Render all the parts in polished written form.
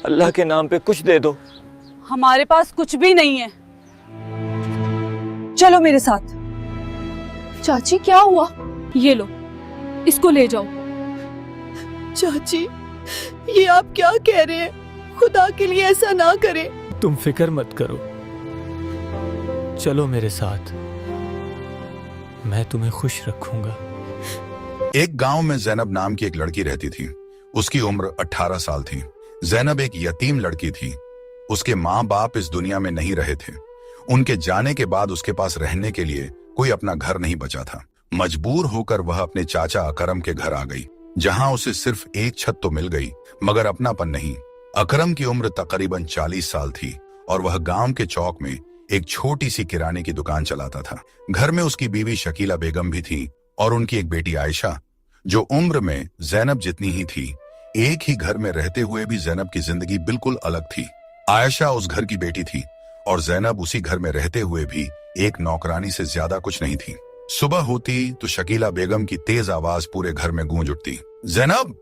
अल्लाह के नाम पे कुछ दे दो। हमारे पास कुछ भी नहीं है। चलो मेरे साथ। चाची क्या हुआ? ये लो, इसको ले जाओ। चाची ये आप क्या कह रहे हैं? खुदा के लिए ऐसा ना करें। तुम फिक्र मत करो, चलो मेरे साथ, मैं तुम्हें खुश रखूंगा। एक गांव में जैनब नाम की एक लड़की रहती थी। उसकी उम्र 18 साल थी। जैनब एक यतीम लड़की थी। उसके माँ बाप इस दुनिया में नहीं रहे थे। उनके जाने के बाद उसके पास रहने के लिए कोई अपना घर नहीं बचा था। मजबूर होकर वह अपने चाचा अकरम के घर आ गई, जहां उसे सिर्फ एक छत तो मिल गई मगर अपनापन नहीं। अकरम की उम्र तकरीबन 40 साल थी और वह गांव के चौक में एक छोटी सी किराने की दुकान चलाता था। घर में उसकी बीवी शकीला बेगम भी थी और उनकी एक बेटी आयशा, जो उम्र में जैनब जितनी ही थी। एक ही घर में रहते हुए भी जैनब की जिंदगी बिल्कुल अलग थी। आयशा उस घर की बेटी थी और जैनब उसी घर में रहते हुए भी एक नौकरानी से ज्यादा कुछ नहीं थी। सुबह होती तो शकीला बेगम की तेज आवाज पूरे घर में गूंज उठती। जैनब,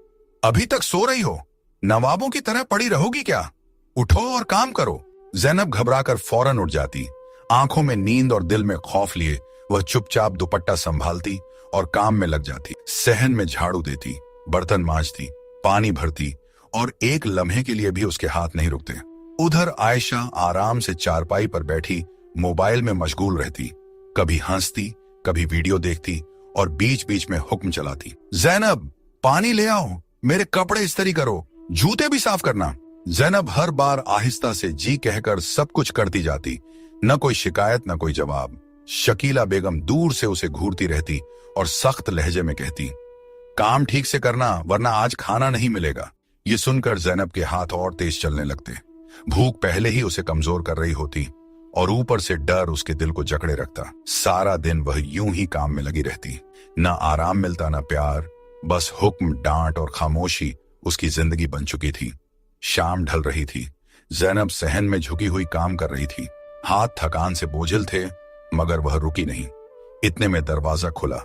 अभी तक सो रही हो? नवाबों की तरह पड़ी रहोगी क्या? उठो और काम करो। जैनब घबराकर फौरन उठ जाती। आंखों में नींद और दिल में खौफ लिए वह चुपचाप दुपट्टा संभालती और काम में लग जाती। सहन में झाड़ू देती, बर्तन मांजती, पानी भरती और एक लम्हे के लिए भी उसके हाथ नहीं रुकते। उधर आयशा आराम से चारपाई पर बैठी मोबाइल में मशगूल रहती, कभी हंसती, कभी वीडियो देखती और बीच बीच में हुक्म चलाती। जैनब, पानी ले आओ, मेरे कपड़े इस्त्री करो, जूते भी साफ करना। जैनब हर बार आहिस्ता से जी कहकर सब कुछ करती जाती। न कोई शिकायत, न कोई जवाब। शकीला बेगम दूर से उसे घूरती रहती और सख्त लहजे में कहती, काम ठीक से करना वरना आज खाना नहीं मिलेगा। ये सुनकर जैनब के हाथ और तेज चलने लगते। भूख पहले ही उसे कमजोर कर रही होती और ऊपर से डर उसके दिल को जकड़े रखता। सारा दिन वह यूं ही काम में लगी रहती। न आराम मिलता, न प्यार, बस हुक्म, डांट और खामोशी उसकी जिंदगी बन चुकी थी। शाम ढल रही थी। जैनब सहन में झुकी हुई काम कर रही थी। हाथ थकान से बोझिल थे मगर वह रुकी नहीं। इतने में दरवाजा खुला।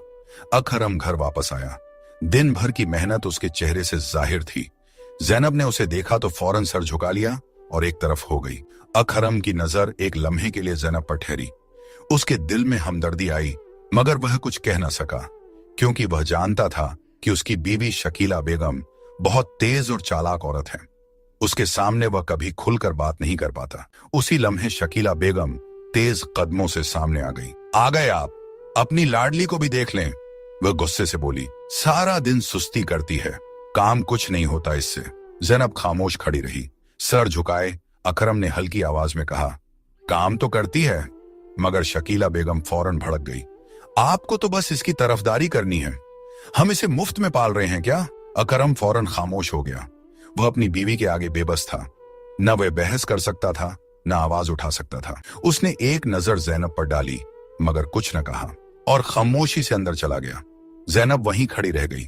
अकरम घर वापस आया। दिन भर की मेहनत उसके चेहरे से जाहिर थी। जैनब ने उसे देखा तो फौरन सर झुका लिया और एक तरफ हो गई। अकरम की नजर एक लम्हे के लिए जैनब पर ठहरी। उसके दिल में हमदर्दी आई मगर वह कुछ कह न सका, क्योंकि वह जानता था कि उसकी बीवी शकीला बेगम बहुत तेज और चालाक औरत है। उसके सामने वह कभी खुलकर बात नहीं कर पाता। उसी लम्हे शकीला बेगम तेज कदमों से सामने आ गई। आ गए आप, अपनी लाडली को भी देख लें, वह गुस्से से बोली। सारा दिन सुस्ती करती है, काम कुछ नहीं होता इससे। जैनब खामोश खड़ी रही, सर झुकाए। अकरम ने हल्की आवाज में कहा, काम तो करती है, मगर शकीला बेगम फौरन भड़क गई। आपको तो बस इसकी तरफदारी करनी है, हम इसे मुफ्त में पाल रहे हैं क्या? अकरम फौरन खामोश हो गया। वह अपनी बीवी के आगे बेबस था। न वह बहस कर सकता था, न आवाज उठा सकता था। उसने एक नजर जैनब पर डाली मगर कुछ न कहा और खामोशी से अंदर चला गया। जैनब वहीं खड़ी रह गई,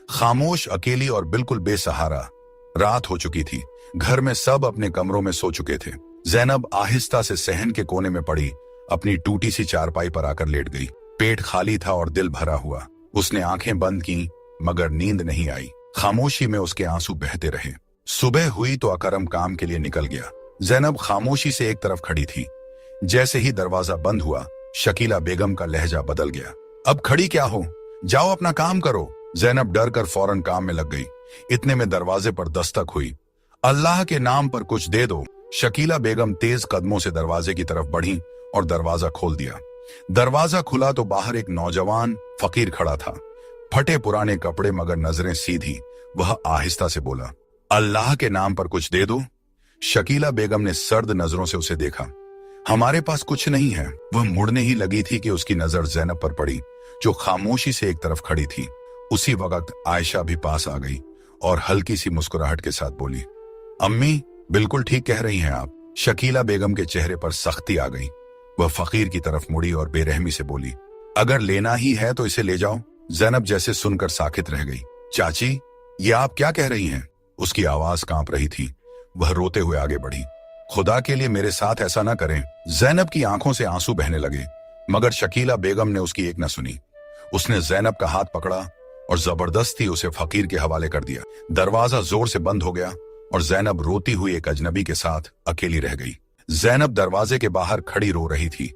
खामोश, अकेली और बिल्कुल बेसहारा। रात हो चुकी थी। घर में सब अपने कमरों में सो चुके थे। जैनब आहिस्ता से सहन के कोने में पड़ी अपनी टूटी सी चारपाई पर आकर लेट गई। पेट खाली था और दिल भरा हुआ। उसने आंखें बंद की मगर नींद नहीं आई। खामोशी में उसके आंसू बहते रहे। सुबह हुई तो अकरम काम के लिए निकल गया। जैनब खामोशी से एक तरफ खड़ी थी। जैसे ही दरवाजा बंद हुआ, शकीला बेगम का लहजा बदल गया। अब खड़ी क्या हो, जाओ अपना काम करो। जैनब डर कर फौरन काम में लग गई। इतने में दरवाजे पर दस्तक हुई। अल्लाह के नाम पर कुछ दे दो। शकीला बेगम तेज कदमों से दरवाजे की तरफ बढ़ी और दरवाजा खोल दिया। दरवाजा खुला तो बाहर एक नौजवान फकीर खड़ा था, फटे पुराने कपड़े मगर नजरें सीधी। वह आहिस्ता से बोला, अल्लाह के नाम पर कुछ दे दो। शकीला बेगम ने सर्द नजरों से उसे देखा। हमारे पास कुछ नहीं है। वह मुड़ने ही लगी थी कि उसकी नजर जैनब पर पड़ी, जो खामोशी से एक तरफ खड़ी थी। उसी वक्त आयशा भी पास आ गई और हल्की सी मुस्कुराहट के साथ बोली, अम्मी, बिल्कुल ठीक कह रही हैं आप। शकीला बेगम के चेहरे पर सख्ती आ गई। वह फकीर की तरफ मुड़ी और बेरहमी से बोली, अगर लेना ही है तो इसे ले जाओ। जैनब जैसे सुनकर साकित रह गई। चाची, ये आप क्या कह रही हैं? उसकी आवाज कांप रही थी। वह रोते हुए आगे बढ़ी, खुदा के लिए मेरे साथ ऐसा ना करें। जैनब की आंखों से आंसू बहने लगे मगर शकीला बेगम ने उसकी एक न सुनी। उसने जैनब का हाथ पकड़ा और जबरदस्ती उसे फकीर के हवाले कर दिया। दरवाजा जोर से बंद हो गया और जैनब रोती हुई एक अजनबी के साथ अकेली रह गई। जैनब दरवाजे के बाहर खड़ी रो रही थी,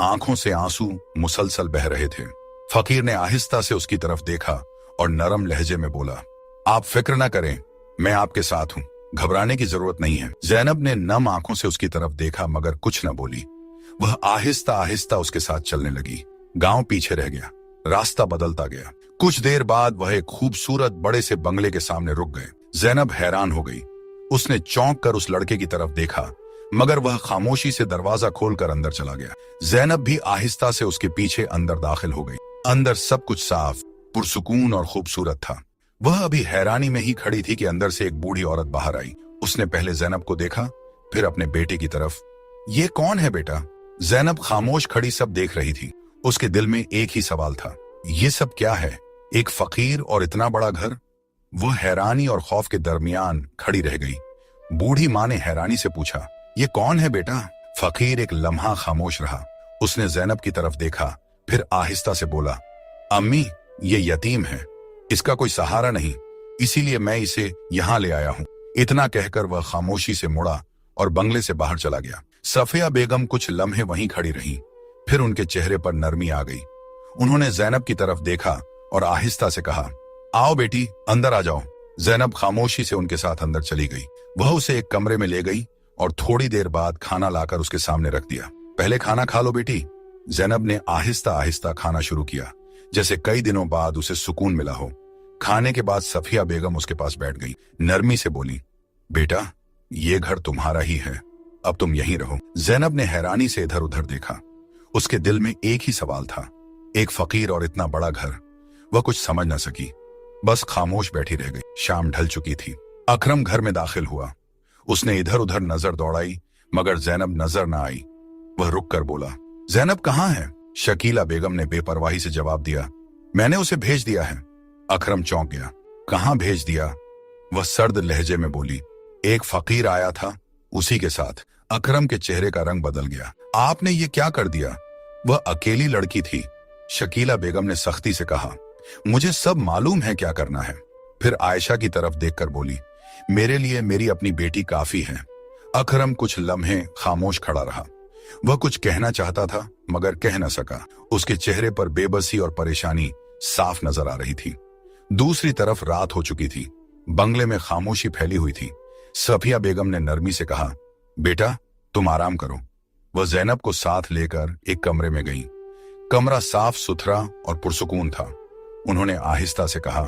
आंखों से आंसू मुसलसल बह रहे थे। फकीर ने आहिस्ता से उसकी तरफ देखा और नरम लहजे में बोला, आप फिक्र न करें, मैं आपके साथ हूं, घबराने की जरूरत नहीं है। जैनब ने नम आंखों से उसकी तरफ देखा मगर कुछ न बोली। वह आहिस्ता आहिस्ता उसके साथ चलने लगी। गांव पीछे रह गया, रास्ता बदलता गया। कुछ देर बाद वह एक खूबसूरत बड़े से बंगले के सामने रुक गए। जैनब हैरान हो गई। उसने चौंक कर उस लड़के की तरफ देखा मगर वह खामोशी से दरवाजा खोलकर अंदर चला गया। जैनब भी आहिस्ता से उसके पीछे अंदर दाखिल हो गई। अंदर सब कुछ साफ, पुरसुकून और खूबसूरत था। वह अभी हैरानी में ही खड़ी थी कि अंदर से एक बूढ़ी औरत बाहर आई। उसने पहले जैनब को देखा, फिर अपने बेटे की तरफ। ये कौन है बेटा? जैनब खामोश खड़ी सब देख रही थी। उसके दिल में एक ही सवाल था, ये सब क्या है? एक फकीर और इतना बड़ा घर? वह हैरानी और खौफ के दरमियान खड़ी रह गई। बूढ़ी माँ ने हैरानी से पूछा, ये कौन है बेटा? फकीर एक लम्हा खामोश रहा। उसने जैनब की तरफ देखा, फिर आहिस्ता से बोला, अम्मी, ये यतीम है, इसका कोई सहारा नहीं, इसीलिए मैं इसे यहाँ ले आया हूँ। इतना कहकर वह खामोशी से मुड़ा और बंगले से बाहर चला गया। सफिया बेगम कुछ लम्हे वहीं खड़ी रहीं, फिर उनके चेहरे पर नरमी आ गई। उन्होंने जैनब की तरफ देखा और आहिस्ता से कहा, आओ बेटी, अंदर आ जाओ। जैनब खामोशी से उनके साथ अंदर चली गई। वह उसे एक कमरे में ले गई और थोड़ी देर बाद खाना लाकर उसके सामने रख दिया। पहले खाना खा लो बेटी। जैनब ने आहिस्ता आहिस्ता खाना शुरू किया, जैसे कई दिनों बाद उसे सुकून मिला हो। खाने के बाद सफिया बेगम उसके पास बैठ गई। नरमी से बोली, बेटा, ये घर तुम्हारा ही है, अब तुम यहीं रहो। जैनब ने हैरानी से इधर उधर देखा। उसके दिल में एक ही सवाल था, एक फकीर और इतना बड़ा घर। वह कुछ समझ न सकी, बस खामोश बैठी रह गई। शाम ढल चुकी थी। अकरम घर में दाखिल हुआ। उसने इधर उधर नजर दौड़ाई मगर जैनब नजर न आई। वह रुक कर बोला, जैनब कहाँ है? शकीला बेगम ने बेपरवाही से जवाब दिया, मैंने उसे भेज दिया है। अकरम चौंक गया। कहाँ भेज दिया? वह सर्द लहजे में बोली, एक फकीर आया था, उसी के साथ। अकरम के चेहरे का रंग बदल गया। आपने ये क्या कर दिया? वह अकेली लड़की थी। शकीला बेगम ने सख्ती से कहा, मुझे सब मालूम है क्या करना है। फिर आयशा की तरफ देखकर बोली, मेरे लिए मेरी अपनी बेटी काफी है। अकरम कुछ लम्हे खामोश खड़ा रहा। वह कुछ कहना चाहता था मगर कह न सका। उसके चेहरे पर बेबसी और परेशानी साफ नजर आ रही थी। दूसरी तरफ रात हो चुकी थी। बंगले में खामोशी फैली हुई थी। सफिया बेगम ने नरमी से कहा, बेटा, तुम आराम करो। वह जैनब को साथ लेकर एक कमरे में गई। कमरा साफ सुथरा और पुरसुकून था। उन्होंने आहिस्ता से कहा,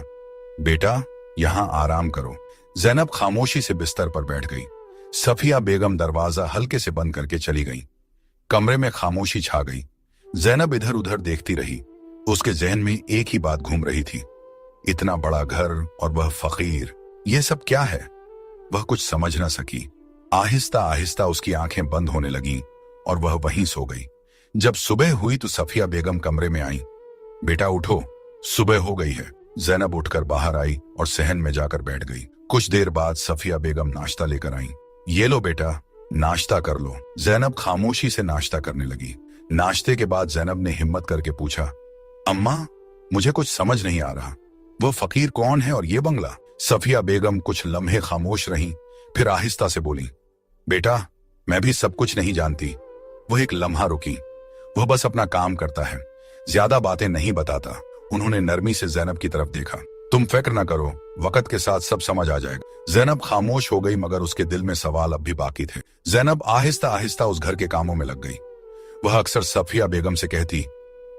बेटा, यहां आराम करो। जैनब खामोशी से बिस्तर पर बैठ गई। सफिया बेगम दरवाजा हल्के से बंद करके चली गई। कमरे में खामोशी छा गई। जैनब इधर उधर देखती रही। उसके जहन में एक ही बात घूम रही थी, इतना बड़ा घर और वह फकीर, यह सब क्या है? वह कुछ समझ न सकी। आहिस्ता आहिस्ता उसकी आंखें बंद होने लगीं और वह वहीं सो गई। जब सुबह हुई तो सफिया बेगम कमरे में आई। बेटा उठो, सुबह हो गई है। जैनब उठकर बाहर आई और सहन में जाकर बैठ गई। कुछ देर बाद सफिया बेगम नाश्ता लेकर आई। ये लो बेटा, नाश्ता कर लो। जैनब खामोशी से नाश्ता करने लगी। नाश्ते के बाद जैनब ने हिम्मत करके पूछा, अम्मा, मुझे कुछ समझ नहीं आ रहा, वो फकीर कौन है और ये बंगला? सफिया बेगम कुछ लम्हे खामोश रहीं, फिर आहिस्ता से बोली, बेटा, मैं भी सब कुछ नहीं जानती। वह एक लम्हा रुकी। वह बस अपना काम करता है, ज्यादा बातें नहीं बताता। उन्होंने नरमी से जैनब की तरफ देखा। तुम फिक्र न करो, वक्त के साथ सब समझ आ जाएगा। जैनब खामोश हो गई मगर उसके दिल में सवाल अब भी बाकी थे। जैनब आहिस्ता आहिस्ता उस घर के कामों में लग गई। वह अक्सर सफिया बेगम से कहती,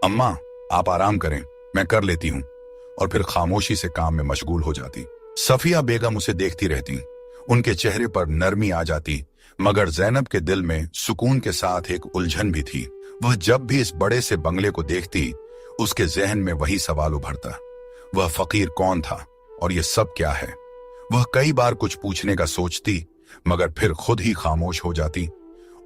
अम्मा, आप आराम करें, मैं कर लेती हूँ, और फिर खामोशी से काम में मशगूल हो जाती। सफिया बेगम उसे देखती रहती। उनके चेहरे पर नरमी आ जाती मगर जैनब के दिल में सुकून के साथ एक उलझन भी थी। वह जब भी इस बड़े से बंगले को देखती, उसके जहन में वही सवाल उभरता, वह फकीर कौन था और ये सब क्या है? वह कई बार कुछ पूछने का सोचती मगर फिर खुद ही खामोश हो जाती,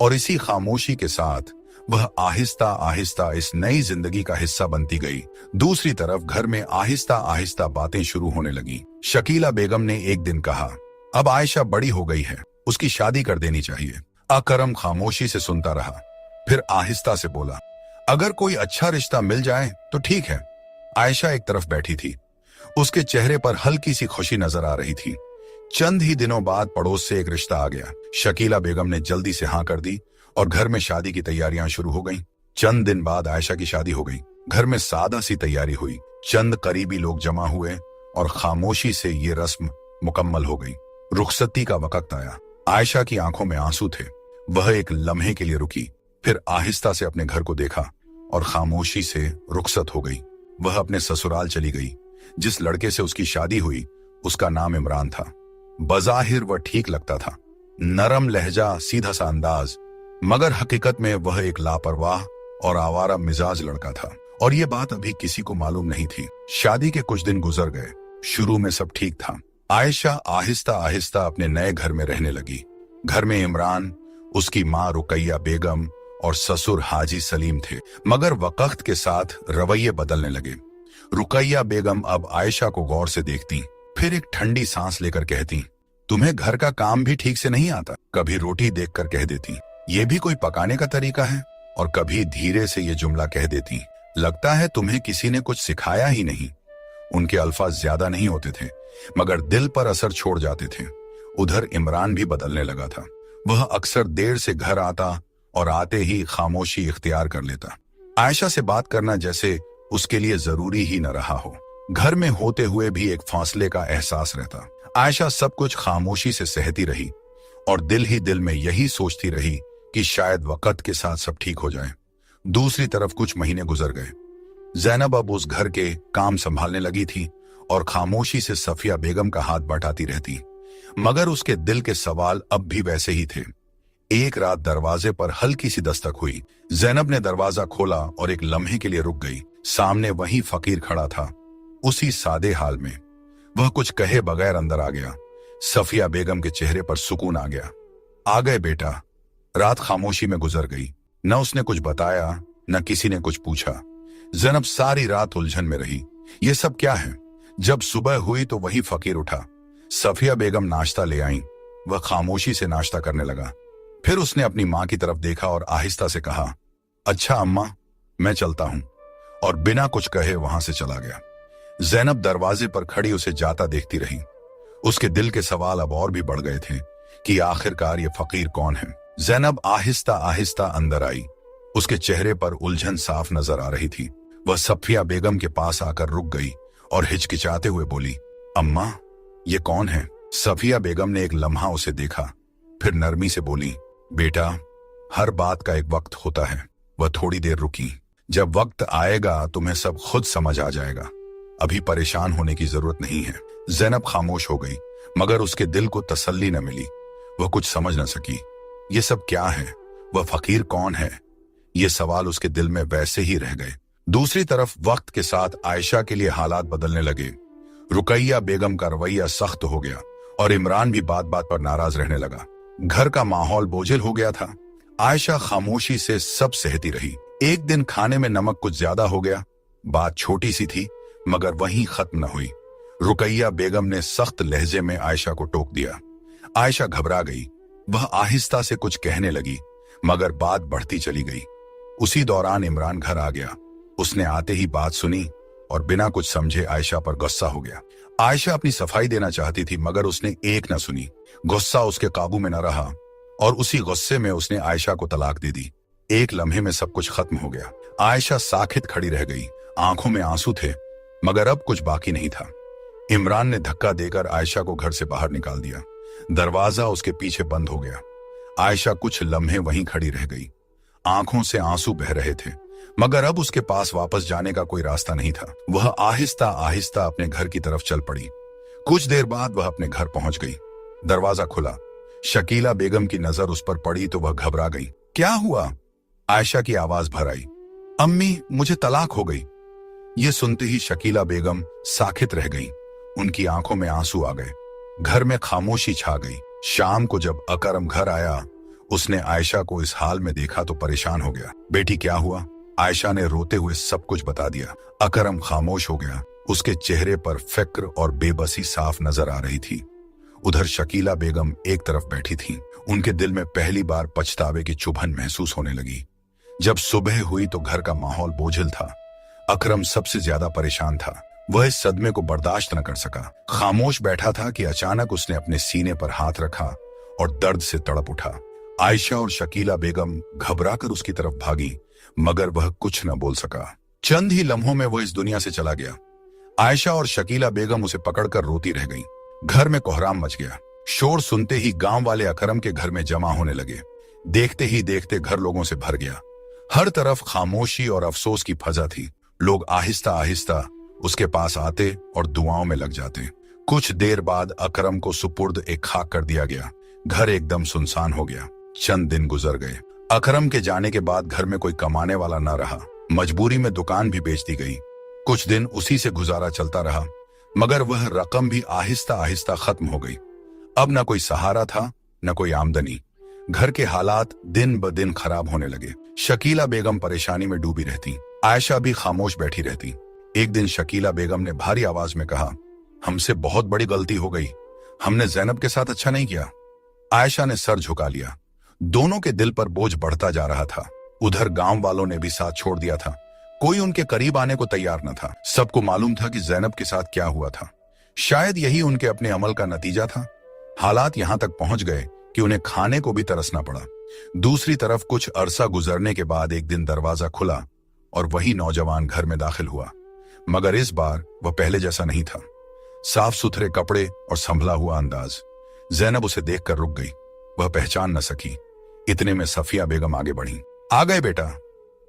और इसी खामोशी के साथ वह आहिस्ता आहिस्ता इस नई जिंदगी का हिस्सा बनती गई। दूसरी तरफ घर में आहिस्ता आहिस्ता बातें शुरू होने लगी। शकीला बेगम ने एक दिन कहा, अब आयशा बड़ी हो गई है, उसकी शादी कर देनी चाहिए। अकरम खामोशी से सुनता रहा, फिर आहिस्ता से बोला, अगर कोई अच्छा रिश्ता मिल जाए तो ठीक है। आयशा एक तरफ बैठी थी। उसके चेहरे पर हल्की सी खुशी नजर आ रही थी, चंद ही दिनों बाद पड़ोस से एक रिश्ता आ गया। शकीला बेगम ने जल्दी से हाँ कर दी और घर में शादी की तैयारियां शुरू हो गईं। चंद दिन बाद आयशा की शादी हो गई। घर में सादा सी तैयारी हुई। चंद करीबी लोग जमा हुए और खामोशी से ये रस्म मुकम्मल हो गई। रुखसती का वक्त आया। आयशा की आंखों में आंसू थे। वह एक लम्हे के लिए रुकी, फिर आहिस्ता से अपने घर को देखा और खामोशी से रुखसत हो गई। वह अपने ससुराल चली गई। जिस लड़के से उसकी शादी हुई उसका नाम इमरान था। बज़ाहिर वह ठीक लगता था, नरम लहजा, सीधा सा अंदाज, मगर हकीकत में वह एक लापरवाह और आवारा मिजाज लड़का था। और ये बात अभी किसी को मालूम नहीं थी। शादी के कुछ दिन गुजर गए। शुरू में सब ठीक था। आयशा आहिस्ता आहिस्ता अपने नए घर में रहने लगी। घर में इमरान, उसकी माँ रुकैया बेगम और ससुर हाजी सलीम थे। मगर वक्त के साथ रवैये बदलने लगे। रुकैया बेगम अब आयशा को गौर से देखती, फिर एक ठंडी सांस लेकर कहती, तुम्हें घर का काम भी ठीक से नहीं आता। कभी रोटी देखकर कह देती, ये भी कोई पकाने का तरीका है। और कभी धीरे से ये जुमला कह देती, लगता है तुम्हें किसी ने कुछ सिखाया ही नहीं। उनके अल्फाज ज्यादा नहीं होते थे, मगर दिल पर असर छोड़ जाते थे। उधर इमरान भी बदलने लगा था। वह अक्सर देर से घर आता और आते ही खामोशी इख्तियार कर लेता। आयशा से बात करना जैसे उसके लिए जरूरी ही न रहा हो। घर में होते हुए भी एक फासले का एहसास रहता। आयशा सब कुछ खामोशी से सहती रही और दिल ही दिल में यही सोचती रही कि शायद वक्त के साथ सब ठीक हो जाए। दूसरी तरफ कुछ महीने गुजर गए। ज़ैनब अब उस घर के काम संभालने लगी थी और खामोशी से सफिया बेगम का हाथ बटाती रहती, मगर उसके दिल के सवाल अब भी वैसे ही थे। एक रात दरवाजे पर हल्की सी दस्तक हुई। ज़ैनब ने दरवाजा खोला और एक लम्हे के लिए रुक गई। सामने वही फकीर खड़ा था, उसी सादे हाल में। वह कुछ कहे बगैर अंदर आ गया। सफिया बेगम के चेहरे पर सुकून आ गया। आ गए बेटा। रात खामोशी में गुजर गई। न उसने कुछ बताया, न किसी ने कुछ पूछा। ज़ैनब सारी रात उलझन में रही। ये सब क्या है? जब सुबह हुई तो वही फकीर उठा। सफिया बेगम नाश्ता ले आईं। वह खामोशी से नाश्ता करने लगा। फिर उसने अपनी मां की तरफ देखा और आहिस्ता से कहा, अच्छा अम्मा, मैं चलता हूं, और बिना कुछ कहे वहां से चला गया। ज़ैनब दरवाजे पर खड़ी उसे जाता देखती रही। उसके दिल के सवाल अब और भी बढ़ गए थे कि आखिरकार ये फकीर कौन है। ज़ैनब आहिस्ता आहिस्ता अंदर आई। उसके चेहरे पर उलझन साफ नजर आ रही थी। वह सफिया बेगम के पास आकर रुक गई और हिचकिचाते हुए बोली, अम्मा, ये कौन है? सफिया बेगम ने एक लम्हा उसे देखा, फिर नरमी से बोली, बेटा, हर बात का एक वक्त होता है। वह थोड़ी देर रुकी। जब वक्त आएगा तुम्हें सब खुद समझ आ जाएगा। अभी परेशान होने की जरूरत नहीं है। ज़ैनब खामोश हो गई, मगर उसके दिल को तसल्ली न मिली। वह कुछ समझ न सकी। ये सब क्या है? वह फकीर कौन है? ये सवाल उसके दिल में वैसे ही रह गए। दूसरी तरफ वक्त के साथ आयशा के लिए हालात बदलने लगे। रुकैया बेगम का रवैया सख्त हो गया और इमरान भी बात बात पर नाराज रहने लगा। घर का माहौल बोझिल हो गया था। आयशा खामोशी से सब सहती रही। एक दिन खाने में नमक कुछ ज्यादा हो गया। बात छोटी सी थी, मगर वहीं खत्म न हुई। रुकैया बेगम ने सख्त लहजे में आयशा को टोक दिया। आयशा घबरा गई। वह आहिस्ता से कुछ कहने लगी, मगर बात बढ़ती चली गई। उसी दौरान इमरान घर आ गया। उसने आते ही बात सुनी और बिना कुछ समझे आयशा पर गुस्सा हो गया। आयशा अपनी सफाई देना चाहती थी, मगर उसने एक न सुनी। गुस्सा उसके काबू में न रहा और उसी गुस्से में उसने आयशा को तलाक दे दी। एक लम्हे में सब कुछ खत्म हो गया। आयशा साखित खड़ी रह गई। आंखों में आंसू थे, मगर अब कुछ बाकी नहीं था। इमरान ने धक्का देकर आयशा को घर से बाहर निकाल दिया। दरवाजा उसके पीछे बंद हो गया। आयशा कुछ लम्हे वहीं खड़ी रह गई। आंखों से आंसू बह रहे थे, मगर अब उसके पास वापस जाने का कोई रास्ता नहीं था। वह आहिस्ता आहिस्ता अपने घर की तरफ चल पड़ी। कुछ देर बाद वह अपने घर पहुंच गई। दरवाजा खुला। शकीला बेगम की नजर उस पर पड़ी तो वह घबरा गई। क्या हुआ? आयशा की आवाज भर आई, अम्मी, मुझे तलाक हो गई। ये सुनते ही शकीला बेगम साखित रह गई। उनकी आंखों में आंसू आ गए। घर में खामोशी छा गई। शाम को जब अकरम घर आया, उसने आयशा को इस हाल में देखा तो परेशान हो गया। बेटी, क्या हुआ? आयशा ने रोते हुए सब कुछ बता दिया। अकरम खामोश हो गया। उसके चेहरे पर फिक्र और बेबसी साफ नजर आ रही थी। उधर शकीला बेगम एक तरफ बैठी थी। उनके दिल में पहली बार पछतावे की चुभन महसूस होने लगी। जब सुबह हुई तो घर का माहौल बोझिल था। अकरम सबसे ज्यादा परेशान था। वह इस सदमे को बर्दाश्त न कर सका। खामोश बैठा था कि अचानक उसने अपने सीने पर हाथ रखा और दर्द से तड़प उठा। आयशा और शकीला बेगम घबराकर उसकी तरफ भागी, मगर वह कुछ न बोल सका। चंद ही लम्हों में वह इस दुनिया से चला गया। आयशा और शकीला बेगम उसे पकड़कर रोती रह गईं। घर में कोहराम मच गया। शोर सुनते ही गांव वाले अकरम के घर में जमा होने लगे। देखते ही देखते घर लोगों से भर गया। हर तरफ खामोशी और अफसोस की फजा थी। लोग आहिस्ता आहिस्ता उसके पास आते और दुआओं में लग जाते। कुछ देर बाद अकरम को सुपुर्द एक खाक कर दिया गया। घर एकदम सुनसान हो गया। चंद दिन गुजर गए। अकरम के जाने के बाद घर में कोई कमाने वाला न रहा। मजबूरी में दुकान भी बेच दी गई। कुछ दिन उसी से गुजारा चलता रहा, मगर वह रकम भी आहिस्ता आहिस्ता खत्म हो गई। अब न कोई सहारा था, न कोई आमदनी। घर के हालात दिन ब दिन खराब होने लगे। शकीला बेगम परेशानी में डूबी रहती। आयशा भी खामोश बैठी रहती। एक दिन शकीला बेगम ने भारी आवाज में कहा, हमसे बहुत बड़ी गलती हो गई। हमने ज़ैनब के साथ अच्छा नहीं किया। आयशा ने सर झुका लिया। दोनों के दिल पर बोझ बढ़ता जा रहा था। उधर गांव वालों ने भी साथ छोड़ दिया था। कोई उनके करीब आने को तैयार न था। सबको मालूम था कि ज़ैनब के साथ क्या हुआ था। शायद यही उनके अपने अमल का नतीजा था। हालात यहां तक पहुंच गए कि उन्हें खाने को भी तरसना पड़ा। दूसरी तरफ कुछ अरसा गुजरने के बाद एक दिन दरवाजा खुला और वही नौजवान घर में दाखिल हुआ, मगर इस बार वह पहले जैसा नहीं था। साफ सुथरे कपड़े और संभला हुआ अंदाज। ज़ैनब उसे देखकर रुक गई। वह पहचान न सकी। इतने में सफिया बेगम आगे बढ़ी। आ गए बेटा?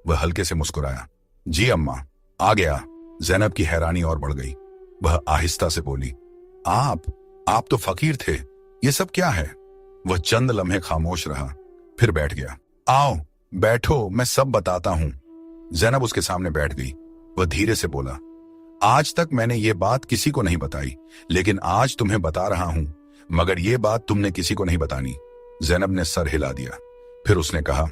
वह हल्के से मुस्कुराया। जी अम्मा, आ गया। ज़ैनब की हैरानी और बढ़ गई। वह आहिस्ता से बोली, आप तो फकीर थे, ये सब क्या है? वह चंद लम्हे खामोश रहा, फिर बैठ गया। आओ बैठो, मैं सब बताता हूं। ज़ैनब उसके सामने बैठ गई। वह धीरे से बोला, आज तक मैंने ये बात किसी को नहीं बताई, लेकिन आज तुम्हें बता रहा हूं, मगर ये बात तुमने किसी को नहीं बतानी। ज़ैनब ने सर हिला दिया। फिर उसने कहा,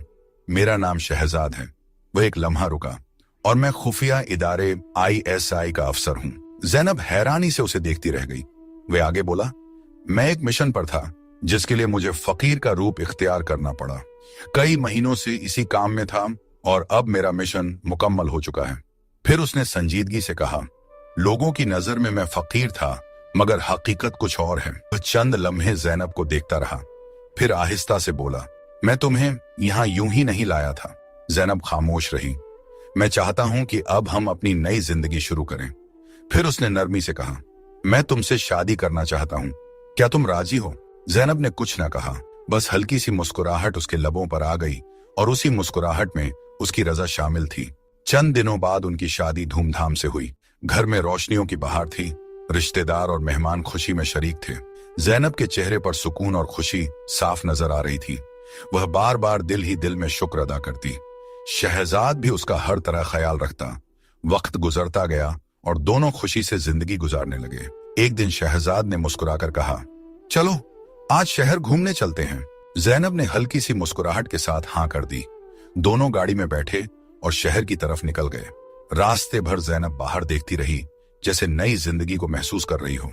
मेरा नाम शहजाद है। वह एक लम्हा रुका। और मैं खुफिया इदारे ISI का अफसर हूं। ज़ैनब हैरानी से उसे देखती रह गई। वह आगे बोला, मैं एक मिशन पर था जिसके लिए मुझे फकीर का रूप इख्तियार करना पड़ा। कई महीनों से इसी काम में था और अब मेरा मिशन मुकम्मल हो चुका है। फिर उसने संजीदगी से कहा, लोगों की नजर में मैं फकीर था, मगर हकीकत कुछ और है। वह चंद लम्हे ज़ैनब को देखता रहा, फिर आहिस्ता से बोला, मैं तुम्हें यहां यूं ही नहीं लाया था। ज़ैनब खामोश रही। मैं चाहता हूं कि अब हम अपनी नई जिंदगी शुरू करें। फिर उसने नरमी से कहा, मैं तुमसे शादी करना चाहता हूं, क्या तुम राजी हो? ज़ैनब ने कुछ न कहा, बस हल्की सी मुस्कुराहट उसके लबों पर आ गई और उसी मुस्कुराहट में उसकी रजा शामिल थी। चंद दिनों बाद उनकी शादी धूमधाम से हुई। घर में रोशनियों की बहार थी। रिश्तेदार और मेहमान खुशी में शरीक थे। ज़ैनब के चेहरे पर सुकून और खुशी साफ नजर आ रही थी। वह बार बार दिल ही दिल में शुक्र अदा करती। शहजाद भी उसका हर तरह ख्याल रखता। वक्त गुजरता गया और दोनों खुशी से जिंदगी गुजारने लगे। एक दिन शहजाद ने मुस्कुराकर कहा, चलो आज शहर घूमने चलते हैं। ज़ैनब ने हल्की सी मुस्कुराहट के साथ हाँ कर दी। दोनों गाड़ी में बैठे और शहर की तरफ निकल गए। रास्ते भर ज़ैनब बाहर देखती रही, जैसे नई जिंदगी को महसूस कर रही हो।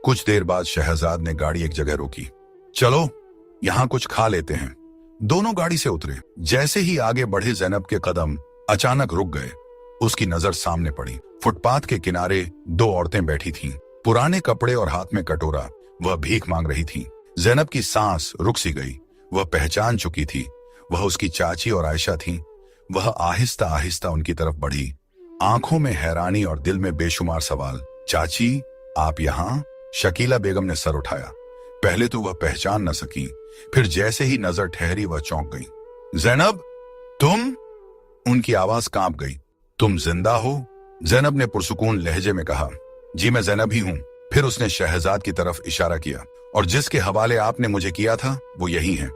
कुछ देर बाद शहजाद ने गाड़ी एक जगह रोकी। चलो यहाँ कुछ खा लेते हैं। दोनों गाड़ी से उतरे। जैसे ही आगे बढ़े ज़ैनब के कदम अचानक रुक गए। उसकी नजर सामने पड़ी। फुटपाथ के किनारे दो औरतें बैठी थीं, पुराने कपड़े और हाथ में कटोरा। वह भीख मांग रही थीं। ज़ैनब की सांस रुक सी गई। वह पहचान चुकी थी। वह उसकी चाची और आयशा थीं। वह आहिस्ता आहिस्ता उनकी तरफ बढ़ी, आंखों में हैरानी और दिल में बेशुमार सवाल। चाची, आप यहाँ? शकीला बेगम ने सर उठाया। पहले तो वह पहचान न सकी, फिर जैसे ही नजर ठहरी वह चौंक गई। ज़ैनब, तुम? उनकी आवाज कांप गई। तुम जिंदा हो? ज़ैनब ने पुरसुकून लहजे में कहा, जी मैं ज़ैनब ही हूं। फिर उसने शहजाद की तरफ इशारा किया, और जिसके हवाले आपने मुझे किया था वो यही है।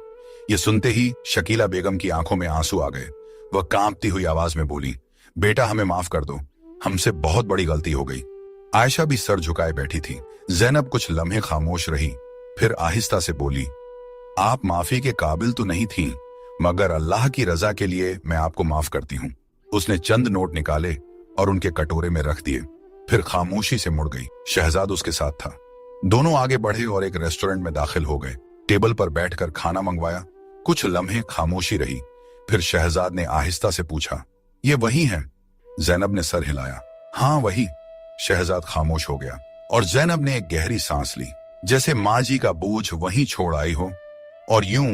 ये सुनते ही शकीला बेगम की आंखों में आंसू आ गए। वह कांपती हुई आवाज में बोली, बेटा हमें माफ कर दो, हमसे बहुत बड़ी गलती हो गई। आयशा भी सर झुकाए बैठी थी। ज़ैनब कुछ लम्हे खामोश रही, फिर आहिस्ता से बोली, आप माफी के काबिल तो नहीं थी, मगर अल्लाह की रजा के लिए मैं आपको माफ करती हूँ। उसने चंद नोट निकाले और उनके कटोरे में रख दिए, फिर खामोशी से मुड़ गई। शहजाद उसके साथ था। दोनों आगे बढ़े और एक रेस्टोरेंट में दाखिल हो गए। टेबल पर बैठकर खाना मंगवाया। कुछ लम्हे खामोशी रही, फिर शहजाद ने आहिस्ता से पूछा, ये वही है? ज़ैनब ने सर हिलाया। हाँ वही। शहजाद खामोश हो गया और जैनब ने एक गहरी सांस ली, जैसे माँ जी का बोझ वहीं छोड़ आई हो। और यूं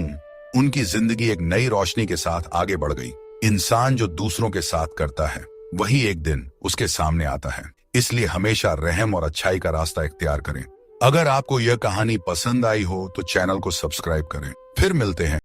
उनकी जिंदगी एक नई रोशनी के साथ आगे बढ़ गई। इंसान जो दूसरों के साथ करता है वही एक दिन उसके सामने आता है, इसलिए हमेशा रहम और अच्छाई का रास्ता इख्तियार करें। अगर आपको यह कहानी पसंद आई हो तो चैनल को सब्सक्राइब करें। फिर मिलते हैं